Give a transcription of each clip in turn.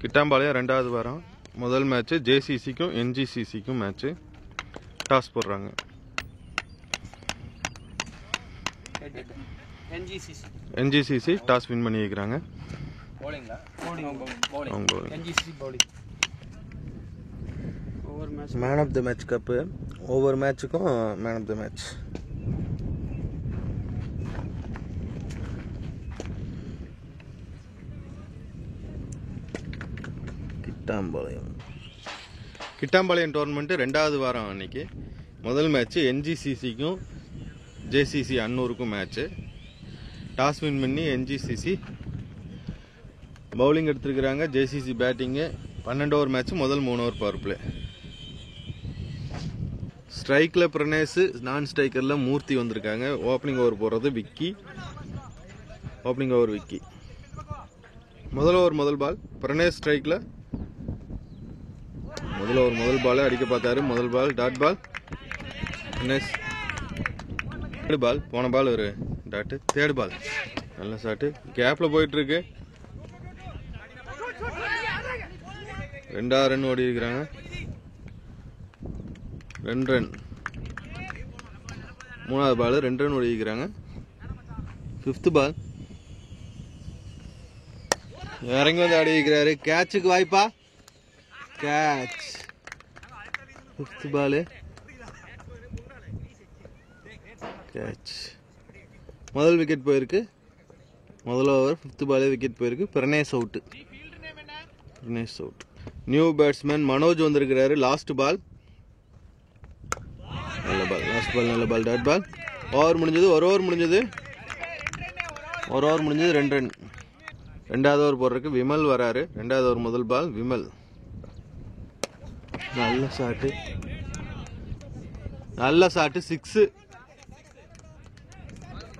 கிட்டாம்பாளையம் ரெண்டாவது வாரம் முதல் மேட்ச் ஜேசிசிக்கும் என்ஜிசிசிக்கும் மேட்ச் டாஸ் போடுறாங்க. என்ஜிசிசி டாஸ் வின் பண்ணி வைக்கிறாங்க. Man of the match cup ஒவ்வொரு மேட்சுக்கும் man of the match. Kittampalayam tournament ரெண்டாவது வாரம் அன்னைக்கு முதல் மேட்ச் என்ஜிசிசிக்கும் ஜேசிசி அன்னூருக்கும் மேட்ச்சு. டாஸ் வின் பண்ணி என்ஜிசிசி பவுலிங் எடுத்துருக்குறாங்க. JCC batting. 12 over match. முதல் 3 ஓவர் பவர் பிளே. ஸ்ட்ரைக்கில் பிரணேஷ், நான் ஸ்ட்ரைக்கரில் மூர்த்தி வந்திருக்காங்க. ஓப்பனிங் ஓவர் போடுறது விக்கி. Opening over Vicky. முதல் ஓவர் முதல் பால் பிரணேஷ் ஸ்ட்ரைக்கில். முதல் ஓவர் முதல் பால் அடிக்க பார்த்தாரு. முதல் ball dot ball Pranesh. Third ball போன பால் ஒரு டாட்டு. தேர்டு பால் நல்ல ஷாட்டு. கேப்பில் போயிட்டு இருக்கு. 2 ரன் ஓடி இருக்கிறாங்க. 2 ரன். மூணாவது பால் 2 ரன் ஓடி இருக்கிறாங்க. 5th பால் இறங்கி வந்து ஆடி இருக்கிறாரு. கேட்சுக்கு வாய்ப்பா. கேட்ச். 5th ball catch. முதல் விக்கெட் போயிருக்கு. முதல் ஓவர் 5th பாலே விக்கெட் போயிருக்கு. Pranesh out. Pranesh out. New batsman Manoj வந்திருக்கிறாரு. லாஸ்ட் பால் நல்ல பால். லாஸ்ட் பால் நல்ல பால். டாட் பால். ஓவர் முடிஞ்சது. ஒரு ஓவர் முடிஞ்சது. 2 ரன். ரெண்டாவது ஓவர் போடுறதுக்கு விமல் வராரு. ரெண்டாவது ஓவர் முதல் பால் விமல். நல்ல ஷாட்டு. நல்ல ஷாட்டு. 6.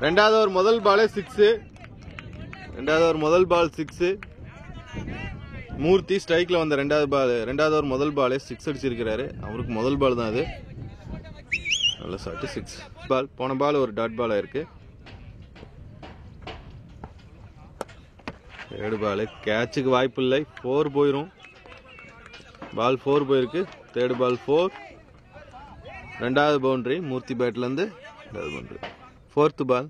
ரெண்டாவது ஓவர் முதல் பாலே 6. ரெண்டாவது ஓவர் முதல் பால் 6. மூர்த்தி ஸ்ட்ரைக்ல வந்த ரெண்டாவது ஓவர் முதல் பாலே 6 அடிச்சிருக்கிறாரு. அவருக்கு முதல் பால் தான் அது. நல்ல ஷாட்டு. 6 பால். போன பால் ஒரு டாட் பால் ஆயிருக்கு. தேர்டு பால் கேட்சுக்கு வாய்ப்பு இல்லை. 4 போயிரும். பால் 4 போயிருக்கு. Third ball 4. ரெண்டாவது பவுண்டரி மூர்த்தி பேட்ல இருந்து. ரெண்டாவது பவுண்டரி. 4th பால்.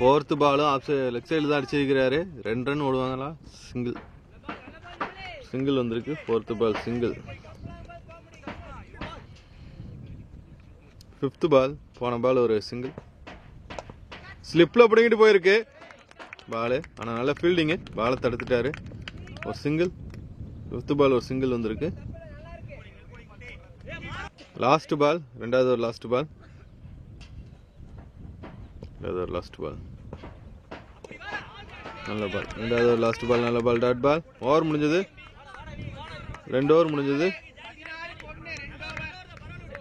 4th பாலும் லெக் சைடில் தான் அடிச்சிருக்கிறாரு. 2 ரன் ஓடுவாங்களா. சிங்கிள் வந்திருக்கு. 4th பால் சிங்கிள். 5th பால் போன பால் ஒரு சிங்கிள். ஸ்லிப்ல பிடிங்கிட்டு போயிருக்கு பாலு. ஆனால் நல்ல ஃபீல்டிங்கு. பாலை தடுத்துட்டாரு. ஒரு சிங்கிள். 5th பால் ஒரு சிங்கிள் வந்திருக்கு. Last ball. ரெண்டாவது ஒரு லாஸ்ட் பால். லாஸ்ட் பால் நல்ல பால். ரெண்டாவது ஒரு லாஸ்ட் பால் நல்ல பால். டாட் பால். ஓவர் முடிஞ்சது. 2 ஓவர் முடிஞ்சது.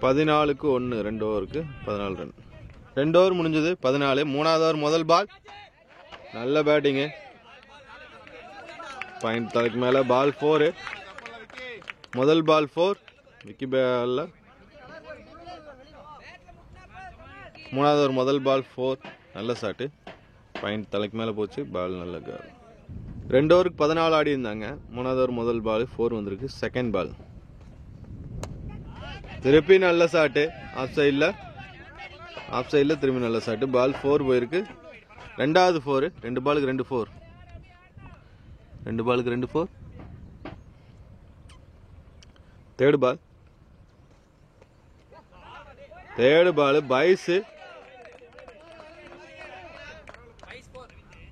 14க்கு 1. 2 ஓவருக்கு 14 ரன். 2 ஓவர் முடிஞ்சது. 14. மூணாவது ஓவர் முதல் பால் நல்ல பேட்டிங்கு. பாயிண்ட் தலைக்கு மேல. பால் 4. முதல் பால் 4. விக்கி பால்ல. மூணாவது ஒரு முதல் பால் 4. நல்ல ஷாட்டு. பாயிண்ட் தலைக்கு மேலே போச்சு. பால் நல்ல கால். 2 ஓவருக்கு 14 ஆடி இருந்தாங்க. மூணாவது ஒரு முதல் பால் 4 வந்திருக்கு. செகண்ட் பால் திருப்பி நல்ல ஷாட்டு. ஆஃப் சைடில் திரும்பி நல்ல ஷாட்டு. பால் 4 போயிருக்கு. ரெண்டாவது 4. 2 பாலுக்கு 2 4. 2 பாலுக்கு 2 4. Third ball. Third ball byes.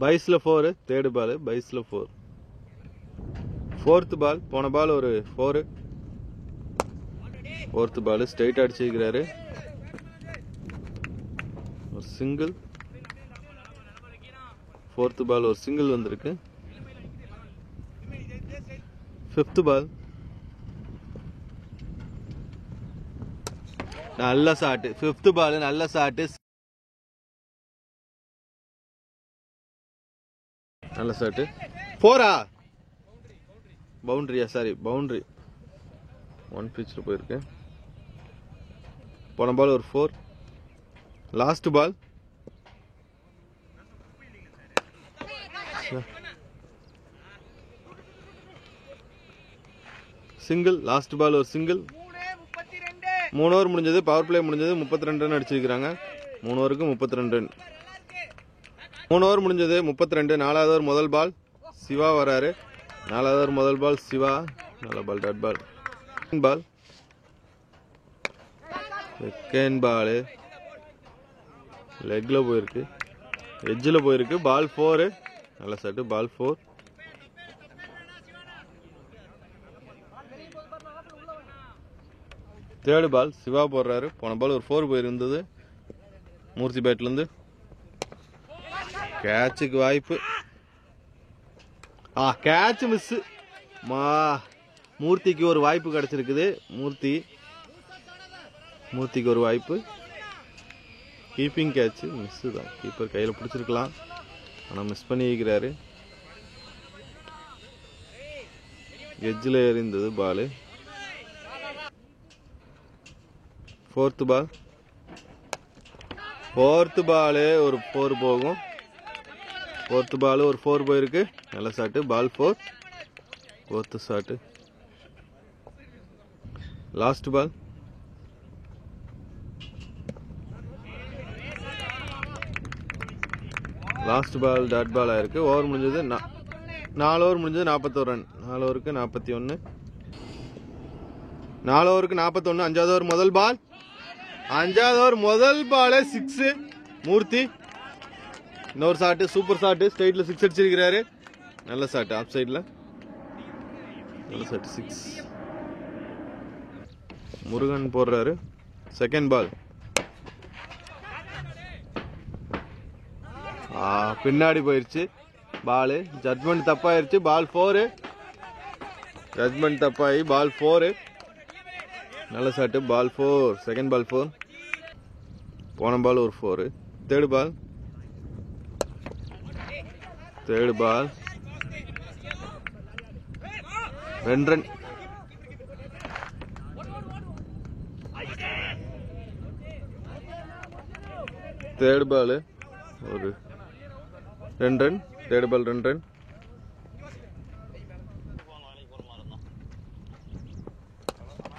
பைஸ்ல 4. தேர்டு பால் பைஸ்ல 4. 4th பால் போன பால் ஒரு 4. 4th பால் ஸ்ட்ரைட் அடிச்சிருக்கிறாரு. ஒரு சிங்கிள். 4th பால் ஒரு சிங்கிள் வந்திருக்கு. 5th பால் நல்ல ஷாட்டு. 5th பால் நல்ல ஷாட்டு. நல்ல ஷாட்டு. 4 பவுண்டரியா. Sorry boundary. 1 பிச்சில் போயிருக்கு. போன பால் ஒரு 4. Last ball single. Last ball ஒரு சிங்கிள். 3 ஓவர் முடிஞ்சது. பவர் பிளே முடிஞ்சது. 32 ரன் அடிச்சிருக்கிறாங்க. 3 ஓவருக்கு 32 ரன். 3 ஓவர் முடிஞ்சது. 32. 4வது ஓவர் முதல் பால். சிவா வராரு. 4வது ஓவர் முதல் பால் சிவா. நல்ல பால். டாட் பால். பால் செகண்ட் பால் லெக்ல போயிருக்கு. எட்ஜில் போயிருக்கு. பால் 4. நல்ல சட்டு. பால் 4. தேர்டு பால் சிவா போடுறாரு. போன பால் ஒரு 4 போயிருந்தது மூர்த்தி பேட்லேருந்து. கேட்சுக்கு வாய்ப்பு. Catch miss. மூர்த்திக்கு ஒரு வாய்ப்பு கிடைச்சிருக்குது. மூர்த்திக்கு ஒரு வாய்ப்பு. கீப்பிங் கேட்ச் மிஸ் தான். கீப்பர் கையில் பிடிச்சிருக்கலாம், ஆனால் மிஸ் பண்ணி வைக்கிறாரு. எட்ஜில் எறிந்தது பால். 4th பால். 4th பால் ஒரு 4 போகும். 4th பால் ஒரு 4 போயிருக்கு. நல்ல shot. Ball 4. 4th shot. Last ball. Last ball dot ball ஆயிருக்கு. ஓவர் முடிஞ்சது 4 ஓவர் முடிஞ்சது 41 ரன். 4 ஓவருக்கு 41. 4 ஓவருக்கு 41. 5வது ஓவர் முதல் பால். 5வது ஓவர் முதல் பால் 6. மூர்த்தி இன்னொரு ஷாட்டு. Super shot. ஸ்ட்ரைட்ல 6 அடிச்சிருக்கிறாரு. நல்ல ஷாட்டு. ஆஃப் சைட்ல நல்ல ஷாட்டு. 6. முருகன் போடுறாரு. Second ball. பின்னாடி போயிருச்சு பால். ஜட்மெண்ட் தப்பாயிருச்சு. பால் 4. ஜட்மெண்ட் தப்பாயி பால் 4. நல்ல ஷாட்டு. பால் 4. செகண்ட் பால் 4. போன பால் ஒரு 4. Third ball. Third ball 2 run. Third ball ஒரு 2 run. Third ball 2 run.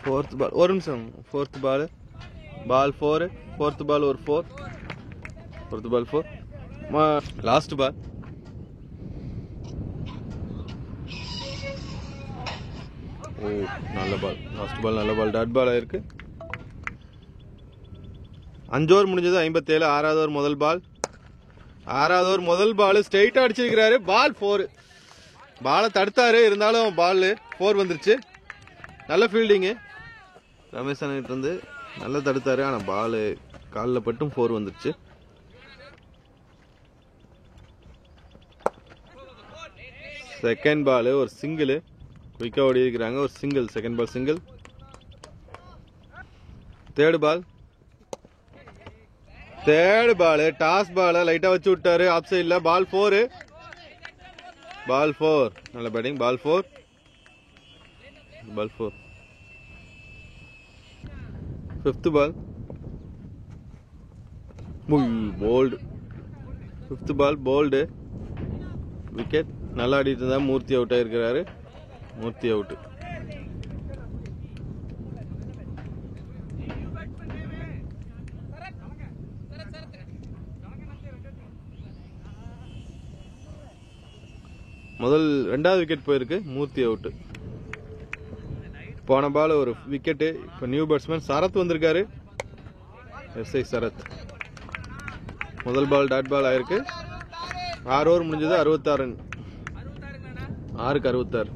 Fourth ball ஒரு நிமிஷம். 4th பால். பால் 4. 4th பால் ஒரு 4. 4th பால் 4. Last ball. நல்ல பால். லாஸ்ட் பால் நல்ல பால். டாட் பால் ஆயிருக்கு. 5 ஓவர் முடிஞ்சது. 57. 6வது ஓவர் முதல் பால். 6வது ஓவர் முதல் பால் ஸ்ட்ரைட்டா அடிச்சிருக்கிறாரு. பால் 4. பாலை தடுத்தாரு, இருந்தாலும் பால் 4 வந்துருச்சு. நல்ல ஃபீல்டிங்கு ரமேஷ் அண்ணன் இருந்து. நல்லா தடுத்தாரு, ஆனால் பால் காலில் பட்டும் 4 வந்துருச்சு. செகண்ட் பால் ஒரு சிங்கிள். குயிக்காக ஓடி இருக்கிறாங்க. ஒரு single. Second ball single. Third ball. Third ball toss ball லைட்டாக வச்சு விட்டாரு ஆஃப் சைடில். பால் 4. பால் 4. நல்ல batting. Ball 4. Ball 4. 5th ball. Bowled. 5th ball bowled. Wicket. நல்லா ஆடிட்டு இருந்தா. மூர்த்தி அவுட் ஆயிருக்கிறாரு. மூர்த்தி அவுட். ரெண்டாவது விக்கெட் போயிருக்கு. மூர்த்தி அவுட். போன பால் ஒரு விக்கெட். இப்போ நியூ பேட்ஸ்மேன் சரத் வந்திருக்காரு. எஸ்ஐ சரத். முதல் பால் டாட் பால் ஆயிருக்கு. 6 ஓவர் முடிஞ்சது. 66 ரன். 6க்கு 66.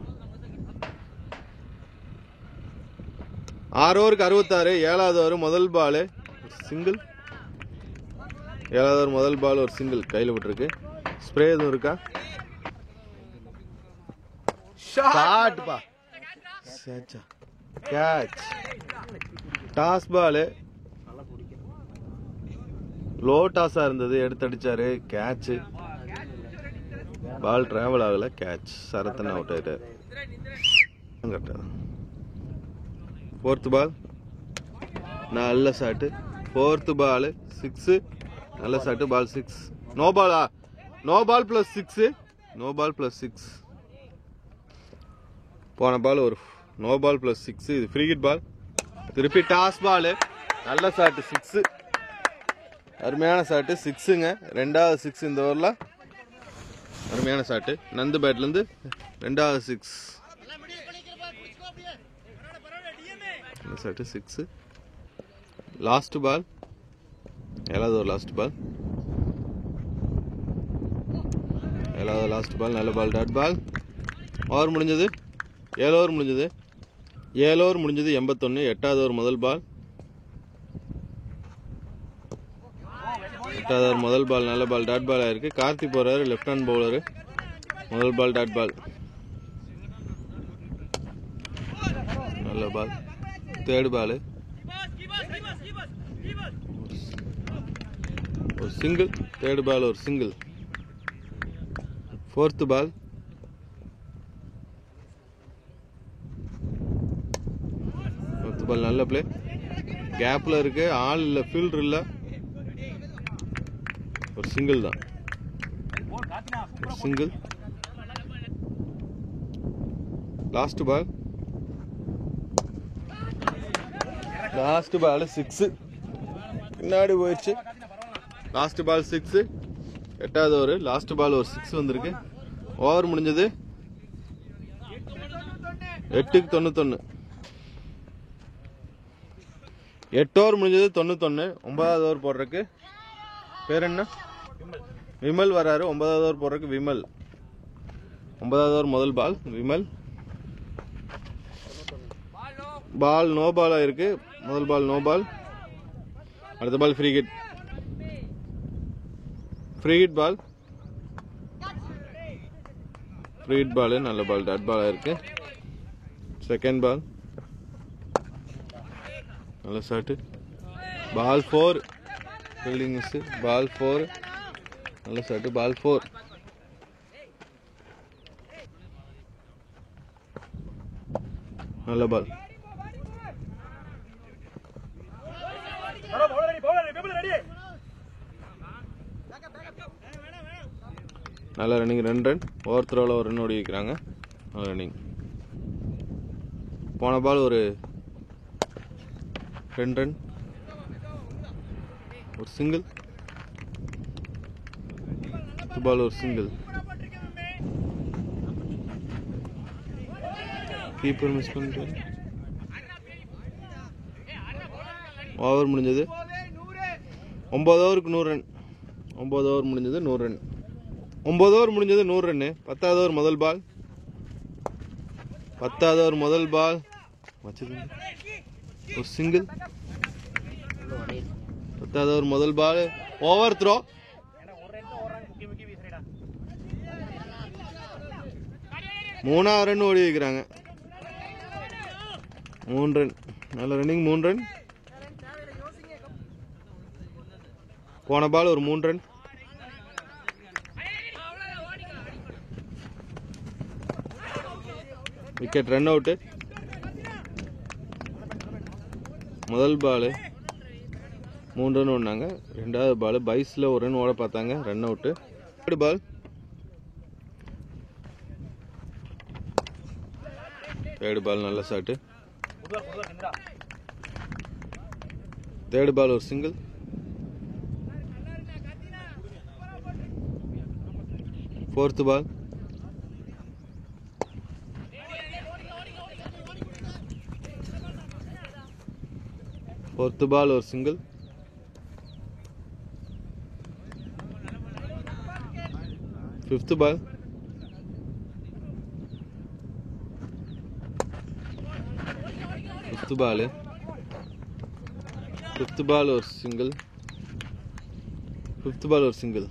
6 ஓவருக்கு 66. 7வது ஓவர் முதல் பால் சிங்கிள். 7வது ஓவர் முதல் பால் ஒரு சிங்கிள் கையில் விட்டுருக்கு. ஸ்ப்ரே எதுவும் இருக்கா? ஷாட் பா. கேட்ச். டாஸ் பால் லோ டாஸா இருந்தது, எடுத்து அடிச்சாரு. கேட்ச். பால் டிராவல் ஆகல. கேட்ச். சரத்தன் அவுட் ஆயிட்டாரு. 4th பால் நல்ல ஷாட்டு. 4th ball 6. நல்ல ஷாட்டு. பால் 6. நோ பாலா? No ball plus 6. No ball plus 6. போன பால் ஒரு நோ பால் ப்ளஸ் 6. இது ஃப்ரீ ஹிட் பால். திருப்பி டாஸ் பால். நல்ல ஷாட்டு 6. அருமையான ஷாட்டு 6ங்க. ரெண்டாவது 6 இந்த ஓவரில். அருமையான ஷாட்டு நந்து பேட்லேருந்து ரெண்டாவது 6. இந்த ஷாட்டு 6. Last ball. ஏழாவது ஒரு லாஸ்ட் பால். ஏழாவது லாஸ்ட் பால். நல்ல பால். டாட் பால். ஓவர் முடிஞ்சது. 7 ஓவர் முடிஞ்சது. 7 ஓவர் முடிஞ்சது 81. 8வது ஓவர் முதல் பால். 8வது ஓவர் முதல் பால். நல்ல பால். டாட் பால் ஆயிருக்கு. கார்த்தி போறாரு. Left hand bowler. முதல் பால் டாட் பால். நல்ல பால். Third ball. ஒரு சிங்கிள். தேர்ட் பால் ஒரு single. Fourth ball. Fourth ball நல்ல பிளே. கேப்ல இருக்கு. ஆள் இல்லை. ஃபீல்டர் இல்லை. ஒரு சிங்கிள் தான். ஒரு single. Last ball. Last ball 6. பின்னாடி போயிடுச்சு. Last ball 6. 8வது ஓவர். லாஸ்ட் பால் ஒரு 6 வந்திருக்கு. ஓவர் முடிஞ்சது 8க்கு 91. 8 ஓவர் முடிஞ்சது 91. 9வது ஓவர் போடுறதுக்கு பேர் என்ன? விமல் வராரு. 9வது ஓவர் போடுறதுக்கு விமல். 9வது ஓவர் முதல் பால். விமல். பால் நோ பால் ஆயிருக்கு. முதல் பால் நோ பால். அடுத்த ball free hit. Free hit ball. Free hit ball. நல்ல பால். டாட் பால் ஆயிருக்கு. Second ball. நல்ல shot. Ball 4. Fielding miss. Ball 4. நல்ல ஷாட்டு. பால் 4. நல்ல பால். நல்ல ரன்னிங். 2 ரன். ஓவர் த்ரோவில் ஒரு ரன் ஓடி வைக்கிறாங்க. நல்ல ரன்னிங். போன பால் ஒரு 2 ரன். ஒரு சிங்கிள். பால் ஒரு சிங்கிள். கீப்பர் மிஸ் பண்ணிட்டு. ஓவர் முடிஞ்சது 9 ஓவருக்கு 100 ரன். 9 ஓவர் முடிஞ்சது 100 ரன். 9 ஓவர் முடிஞ்சது 100 ரன். 10வது ஓவர் முதல் பால். 10வது ஓவர் முதல் பால். ஒரு சிங்கிள். 10வது ஓவர் முதல் பால். Over throw. மூணாவது ரன் ஓடி வைக்கிறாங்க. 3 ரன். நல்ல ரன்னிங். 3 ரன். போன பால் ஒரு 3 ரன். விக்கெட். Run out. முதல் பால் 3 ரன் ஓடினாங்க. ரெண்டாவது பால் பைஸில் ஒரு ரன் ஓட பார்த்தாங்க. Run out. Third ball. Third ball நல்ல ஷாட்டு. தேர்ட் பால் ஒரு single. Fourth ball. Fourth ball ஒரு single. Fifth ball. Fifth ball. Fifth ball ஒரு சிங்கிள். ஃபிஃப்த் பால் ஒரு சிங்கிள்.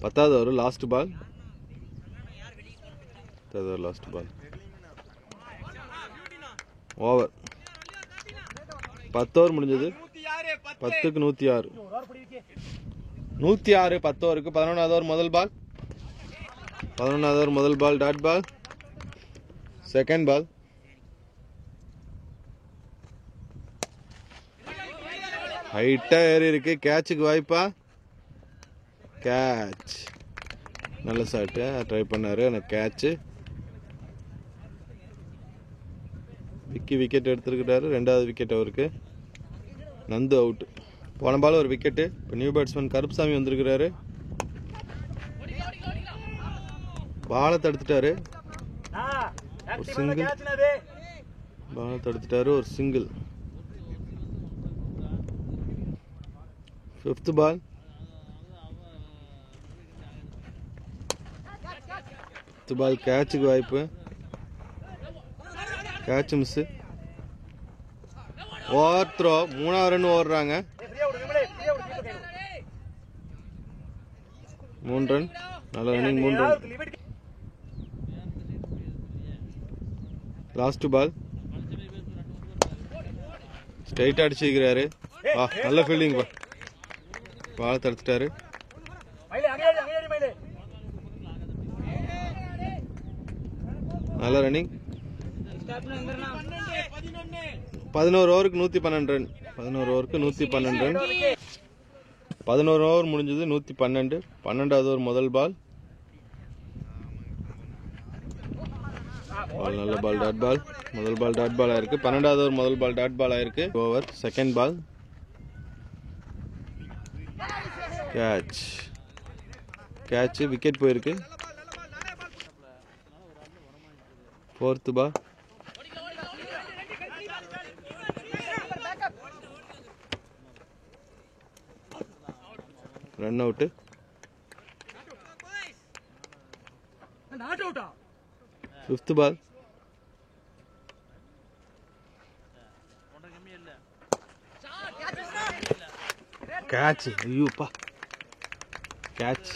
10வது ஓவர் லாஸ்ட் பால். 10வது over last ball. Over. 10 over முடிஞ்சது. 10க்கு 106. 106. 10 ஓவருக்கு. 11வது ஓவர் முதல் பால். 11வது ஓவர் முதல் பால். டாட் பால். Second ball. ஹைட்டா ஏறி இருக்கு. கேட்சுக்கு வாய்ப்பா? கேட்ச். நல்ல ஷாட்டு ட்ரை பண்ணாரு. எனக்கு கேட்சு. விக்கி விக்கெட் எடுத்துருக்கிறாரு. 2வது விக்கெட் அவருக்கு. நந்து அவுட். போன பால் ஒரு விக்கெட்டு. இப்போ நியூ பேட்ஸ்மேன் கருப்புசாமி வந்திருக்கிறாரு. பாலை தடுத்துட்டாரு. ஒரு சிங்கிள். பாலை தடுத்துட்டாரு. ஒரு சிங்கிள். 5th பால். பால் கேட்சுக்கு வாய்ப்பு. Catch miss. Over throw. 3வது ரன் ஓடுறாங்க. 3 ரன். நல்ல running. 3 run. Last ball. Straight அடிச்சுக்கிறாரு. நல்ல ஃபீல்டிங். பால் தடுத்துட்டாரு. நல்ல ரன்னிங். 11 ஓவருக்கு 112 ரன். 11 ஓவருக்கு 112 ரன். 11 ஓவர் முடிஞ்சது. 112. 12வது ஓவர் முதல் பால். நல்ல பால். டாட் பால். முதல் பால் டாட் பால் ஆயிருக்கு. 12வது ஓவர் முதல் பால் டாட் பால் ஆயிருக்கு. Over. Second ball. Catch. Catch. Wicket போயிருக்கு. 4th ball. Run out. 5th ball. Catch. ஐயோப்பா. கேட்ச்.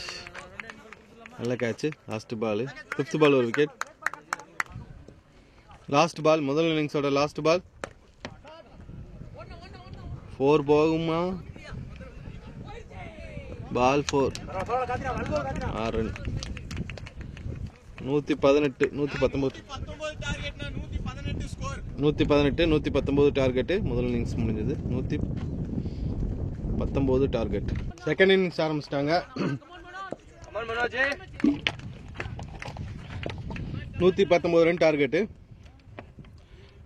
நல்ல catch. Last ball. 5th ball ஒரு விக்கெட். Last ball. முதல் இன்னிங்ஸோட லாஸ்ட் பால். 4 போகுமா? பால் 4. 6 ரன். 118. 119. 119 டார்கெட்டு. முதல் innings முடிஞ்சது. 119 target. Second innings ஆரம்பிச்சிட்டாங்க. 119 run target.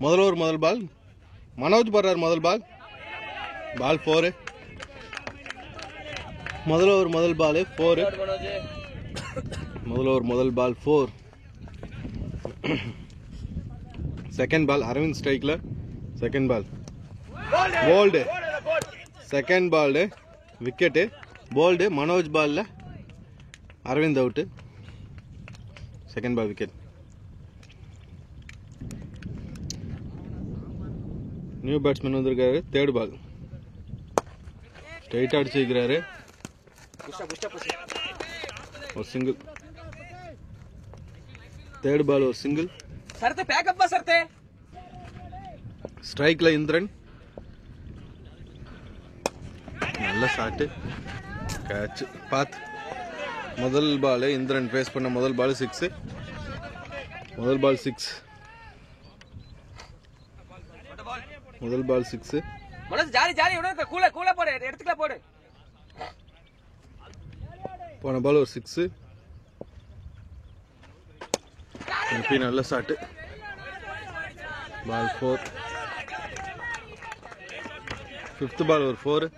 முதல் ஓவர் முதல் பால். மனோஜ் போடுறார் முதல் பால். பால் 4. முதல் ஓவர் முதல் பால் 4. முதல் ஓவர் முதல் பால் 4. Second ball. அரவிந்த் ஸ்ட்ரைக்ல. Second ball bowled. Second ball wicket. Bowled. Manoj பால்ல Aravind out. Second ball wicket. New batsman வந்திருக்காரு. Third ball. ஸ்ட்ரைட் அடிச்சிருக்கிறாரு. ஒரு சிங்கிள். தேர்ட் பால் ஒரு சிங்கிள். ஸ்ட்ரைக்ல இந்திரன். நல்ல ஷாட்டு. கேட்ச். பாத். முதல் பால் இந்திரன் பேஸ் பண்ண முதல் பால் 6. முதல் பால் 6. முதல் பால் 6. போன பால் ஒரு 6. நல்ல ஷாட்டு. பால் 4. 5th பால் ஒரு 4.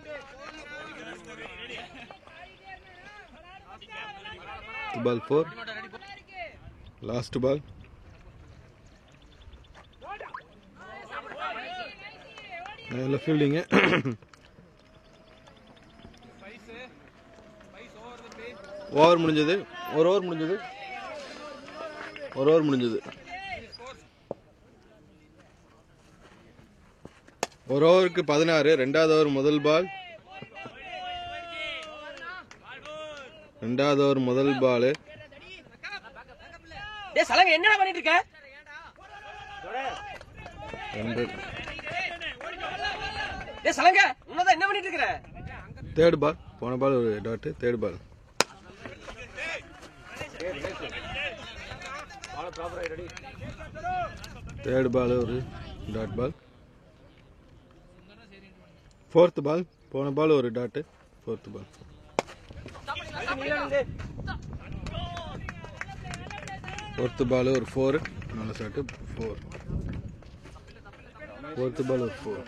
பால் 4. Last ball. நல்ல ஃபீல்டிங்கு. ஓவர் முடிஞ்சது. ஒரு ஓவர் முடிஞ்சது. ஒரு ஓவர் முடிஞ்சது. ஒரு ஓவருக்கு 16. 2வது ஓவர் முதல் பால். 2வது ஓவர் முதல் பால். என்ன பண்ணிட்டு இருக்க? என்ன பண்ணிட்டு இருக்க? Third ball. போன பால் ஒரு dot. Third ball. Third ball ஒரு டாட் பால். 4th ball. போன பால் ஒரு டாட். 4th பால். 4th பால் ஒரு 4 நல்ல ஷாட் 4 4th பால் ஒரு 4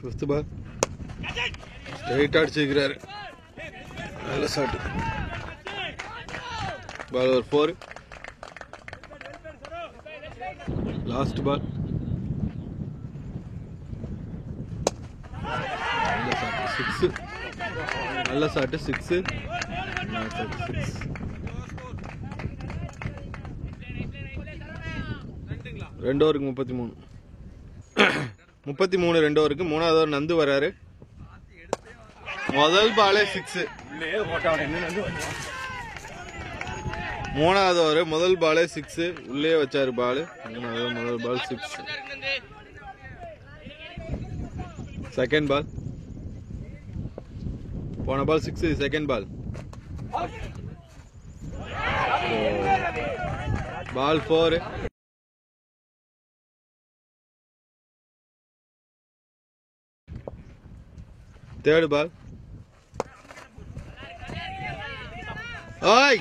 5th பால் ஸ்ட்ரைட் அடிச்சிருக்காரு நல்ல ஷாட் பால் ஒரு 4 லாஸ்ட் பால் நல்ல ஷாட் 6 2 ஓவருக்கு 33 2 ஓவருக்கு 3வது ஓவர் நந்து வராரு முதல் பாலே 6 3வது ஓவர் முதல் பாலே 6 உள்ளே வச்சாரு பால் முதல் பால் 6 செகண்ட் பால் போன பால் 6 செகண்ட் பால் பால் 4 தேர்ட் பால் ஓய்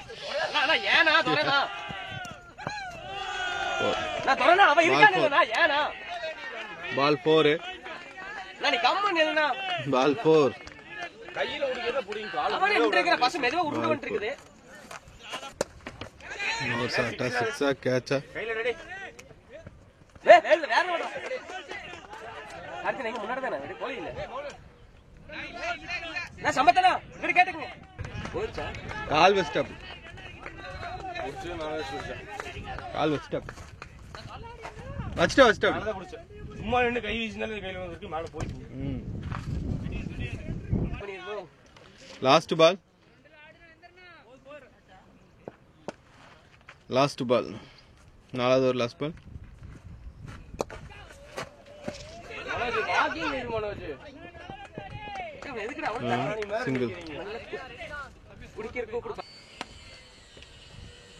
ஏனா தோறனா நான் தோறனா அவ இருக்கானேனா ஏனா பால் 4 நான் கம்மன் எதுனா பால் 4 கையில உடுறத புடிங்க கால் அவரே உடுறேங்கற பஸ் மெதுவா உருண்டு வந்துருக்குது நோ ஷாட்டா 6 கேட்சா கையில ரெடி வேற ஓட அடுத்து நீங்க முன்னாடி தானே ரெடி போலி இல்ல நான் சம்பத்தனா இப்படி கேட்டுங்க போச்சா கால் வெஸ்ட் அப் கால் வெஸ்ட் அப் வச்சிட்டா சும்மா நின்னு கை வீசினாலே கையில வந்துருக்கு மேல போயிடுச்சு லாஸ்ட் பால் 4வது over last ball single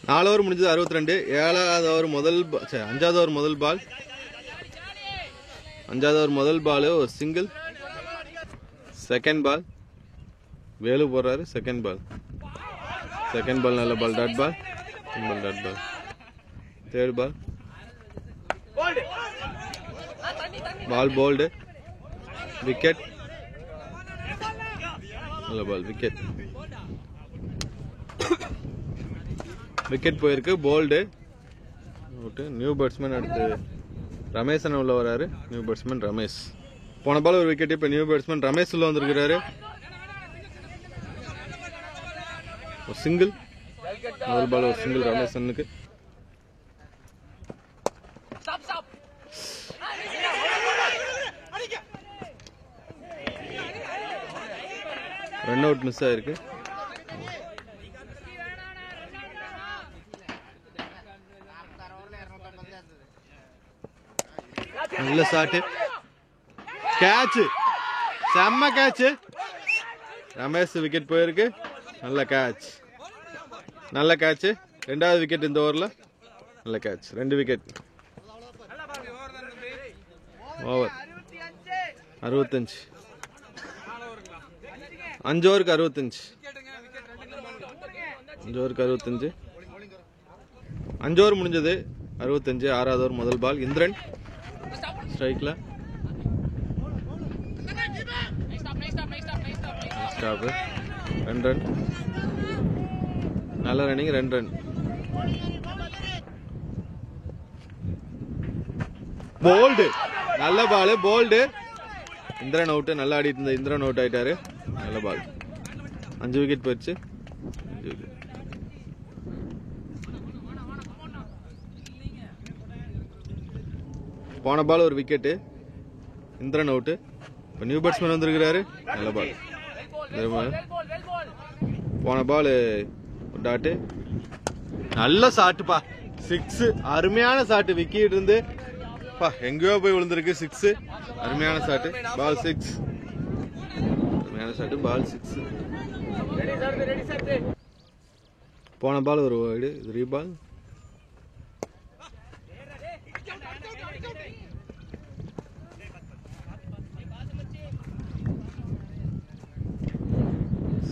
4 over முடிஞ்சது 62 7வது ஓவர் 5வது ஓவர் முதல் பால் 5வது ஓவர் முதல் பால் ஒரு சிங்கிள் செகண்ட் பால் வேலு போறாரு செகண்ட் பால் நல்ல ball dot ball third ball bowled wicket நல்ல பால் விக்கெட் போயிருக்கு போல்டு நியூ பேட்ஸ்மேன் அடுத்து ரமேஷ் உள்ள வராரு நியூ பேட்ஸ்மேன் ரமேஷ் போன பால் ஒரு விக்கெட் இப்ப நியூ பேட்ஸ்மேன் ரமேஷ் உள்ள வந்திருக்கிறாரு சிங்கிள் முதல் பால் ஒரு சிங்கிள் ரமேஷனுக்கு ரன் அவுட் மிஸ் ஆயிருக்கு நல்ல ஷாட் கேட்ச் செம்ம கேட்ச் ரமேஷ் விக்கெட் போயிருக்கு நல்ல கேட்ச் 2வது விக்கெட் இந்த ஓவரில் நல்ல கேட்ச் 2 விக்கெட் ஓவர் 65 5 ஓவருக்கு 65 5 ஓவர் முடிஞ்சது 65 6வது ஓவர் முதல் பால் இந்திரன் ஸ்ட்ரைக்ல ஸ்டாப் 2 ரன் நல்ல ரன்னிங் 2 ரன் போல்டு நல்ல பால் போல்டு இந்திரன் அவுட் நல்லா ஆடிட்டு இருந்த இந்திரன் அவுட் ஆயிட்டாரு நல்ல பால் 5 விக்கெட் போயிடுச்சு போன பால் ஒரு விக்கெட் இந்திரன் அவுட் இப்போ நியூ பேட்ஸ்மேன் வந்திருக்கிறாரு நல்ல பால் போன பால் டாட்டு நல்ல ஷாட்டுப்பா 6 அருமையான ஷாட் விக்கெட் இருந்து எங்கேயோ போய் விழுந்திருக்கு 6 அருமையான ஷாட் பால் 6 அருமையான ஷாட் பால் 6 போன பால் ஒரு வைடு ரீபால்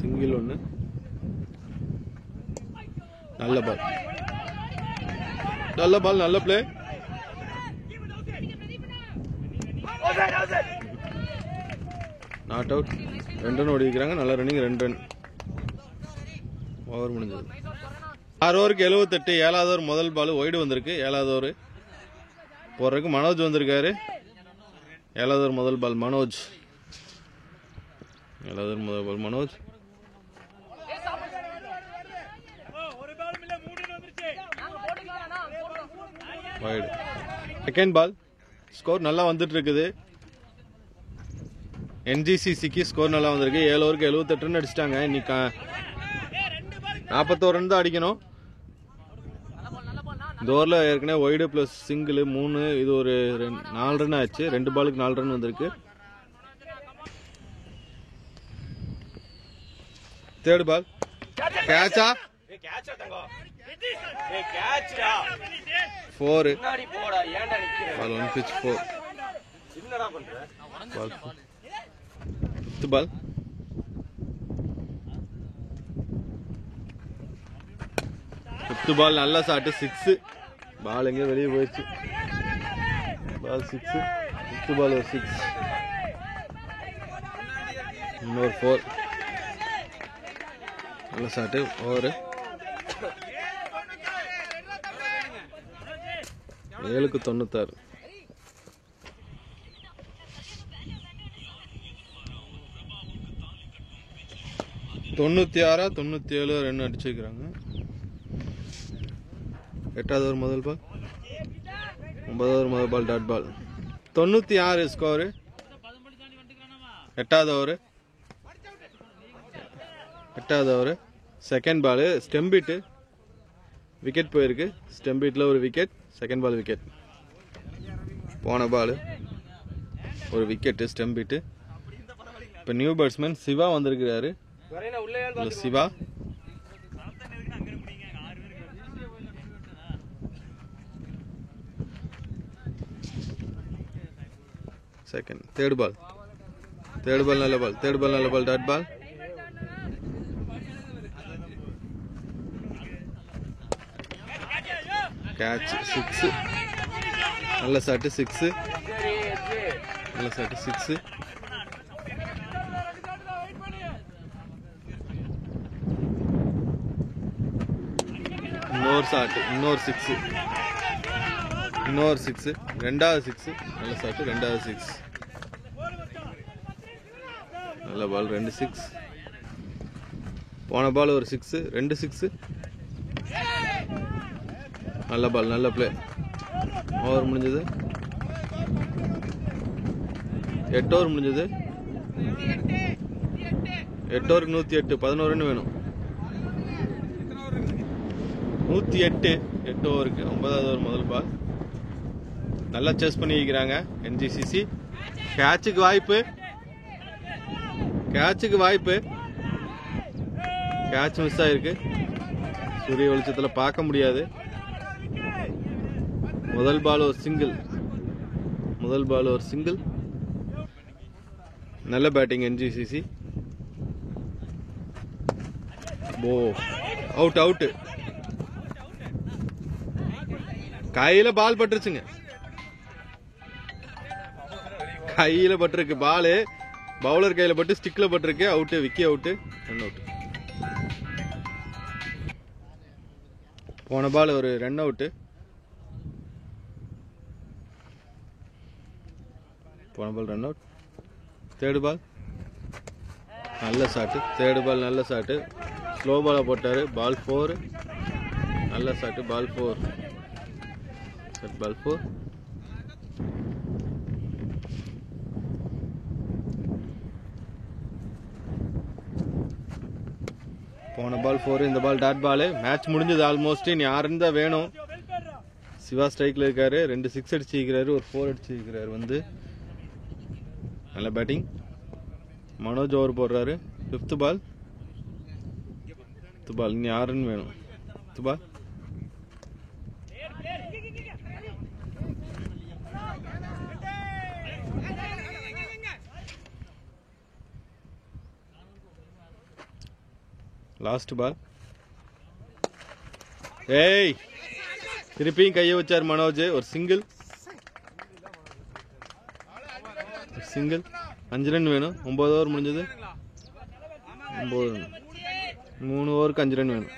சிங்கிள் 1 நல்ல பால், நல்ல பால், நல்ல பிளே. Not out. 2 ரன் ஓடிக்கிறாங்க. நல்ல ரன்னிங். 2 ரன். ஓவர் முடிஞ்சது. 6 ஓவருக்கு 78. 7வது ஓவர் முதல் பால் ஒய்டு வந்திருக்கு. 7வது ஓவர் போறதுக்கு மனோஜ் வந்திருக்காரு. 7வது ஓவர் முதல் பால் மனோஜ். 7வது ஓவர் முதல் ball Manoj. Wide. Second ball. Score நல்லா வந்துட்டு இருக்குது. NGCCக்கு ஸ்கோர் நல்லா வந்திருக்கு. 7 ஓவருக்கு 78 ரன் அடிச்சிட்டாங்க. இன்னைக்கு 41 ரன் தான் அடிக்கணும். இந்த ஓவரில் ஏற்கனவே ஒய்டு பிளஸ் சிங்கிள் 3, இது ஒரு 4 ரன் ஆச்சு. 2 பாலுக்கு 4 ரன் வந்திருக்கு. தேர்ட் பால் கேட்சா 4 பால் 1 pitch 4 பால் 5th பால். ஃபிஃப்த் பால் நல்ல ஷாட் 6. பால் எங்கே வெளியே போயிடுச்சு. பால் 6. 5th பால் ஒரு 6. இன்னொரு 4. நல்ல ஷாட். ஓவர் 7க்கு 96. 96 97 ரன் அடிச்சிருக்கிறாங்க. 8வது ஓவர் முதல் பால். 9வது ஓவர் முதல் பால் டாட் பால். 96 ஸ்கோரு. 8வது ஓவர். 8வது over second ball stumped wicket போயிருக்கு. ஸ்டெம்பிட்டில் ஒரு விக்கெட். Second ball wicket. போன பால் ஒரு விக்கெட்டு ஸ்டெம்பிட்டு. இப்போ நியூ பேட்ஸ்மேன் சிவா வந்திருக்கிறாரு. Siva second. Third ball. Third ball நல்ல பால். தேர்ட் பால் நல்ல பால் டாட் பால். கேட்ச் 6. நல்ல ஷாட் 6. நல்ல ஷாட் 6. இன்னொரு ஷாட். இன்னொரு 6. இன்னொரு 6. 2வது 6. நல்ல ஷாட் 2வது 6. நல்ல பால் 2 6. போன பால் ஒரு 6. 2 6. நல்ல பால் நல்ல பிளே. ஓவர் முடிஞ்சது. 8 ஓவர் முடிஞ்சது. 8 ஓவருக்கு 108. 11 ரன் வேணும். 108 8 ஓவருக்கு. 9வது ஓவர் முதல் பால். நல்லா சேஸ் பண்ணி வைக்கிறாங்க NGCC. கேட்சுக்கு வாய்ப்பு. கேட்சுக்கு வாய்ப்பு. கேட்ச் மிஸ் ஆயிருக்கு. சூரிய வெளிச்சத்தில் பார்க்க முடியாது. முதல் பால் ஒரு சிங்கிள். முதல் பால் ஒரு சிங்கிள். நல்ல பேட்டிங் NGCC. ஓ அவுட் அவுட். கையில பால் பட்டுருச்சுங்க. கையில பட்டிருக்கு பால். பவுலர் கையில பட்டு ஸ்டிக்ல பட்டிருக்கு. Out. Vicky out. Run out. போன பால் ஒரு ரன் அவுட். போன ball run out. Third ball நல்ல ஷாட். தேர்ட் பால் நல்ல ஷாட். ஸ்லோ பாலை போட்டாரு. பால் 4. நல்ல ஷாட். பால் 4. பால் 4. போன பால் 4. இந்த பால் டாட் பால். மேட்ச் முடிஞ்சது ஆல்மோஸ்ட். இனி 6 ரன் தான் வேணும். சிவா ஸ்ட்ரைக்ல இருக்காரு. 2 6 அடிச்சிருக்கிறாரு. ஒரு 4 அடிச்சிருக்கிறாரு. வந்து நல்ல பேட்டிங். மனோஜ் ஓவர் போடுறாரு. 5th பால். 5th பால். இனி 6 ரன் வேணும். 5th பால். லாஸ்ட் பால். ஏய் திருப்பியும் கையை வச்சார் மனோஜ். ஒரு சிங்கிள் 5 ரன் வேணும். 9 ஓவர் முடிஞ்சது. 3 ஓவருக்கு 5 ரன் வேணும்.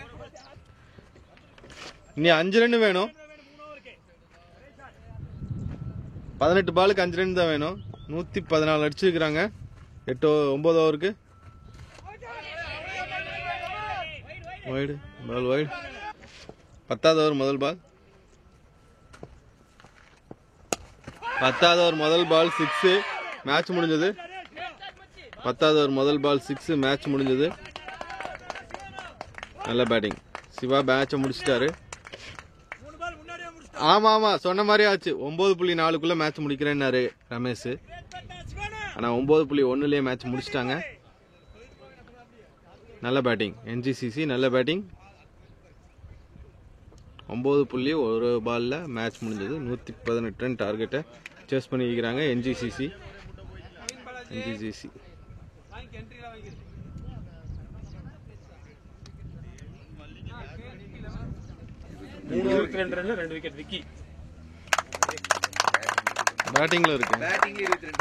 இனி 5 ரன் வேணும். 18 பாலுக்கு 5 ரன் தான் வேணும். 114 அடிச்சிருக்கிறாங்க 9 ஓவருக்கு. Wide ball wide. 10வது ஓவர் முதல் பால். 10வது ஓவர் முதல் பால் 6. மேட்ச் முடிஞ்சது. 10வது ஓவர் முதல் பால் 6. மேட்ச் முடிஞ்சது. நல்ல பேட்டிங். சிவா மேட்சை முடிச்சிட்டாரு. ஆமா சொன்ன மாதிரி ஆச்சு. 9.4க்குள்ள மேட்ச் முடிக்கிறேன்னாரு ரமேஷ். ஆனா 9.1லயே மேட்ச் முடிச்சிட்டாங்க. நல்ல பேட்டிங் NGCC. நல்ல பேட்டிங். 9.1 பால்ல மேட்ச் முடிஞ்சது. 118 ரன் டார்கெட்டை சேஸ் பண்ணிக்கிறாங்க NGCC. 22 ரன்ல 2 விக்கெட் விக்கி. பேட்டிங்ல இருக்கு. பேட்டிங் 22.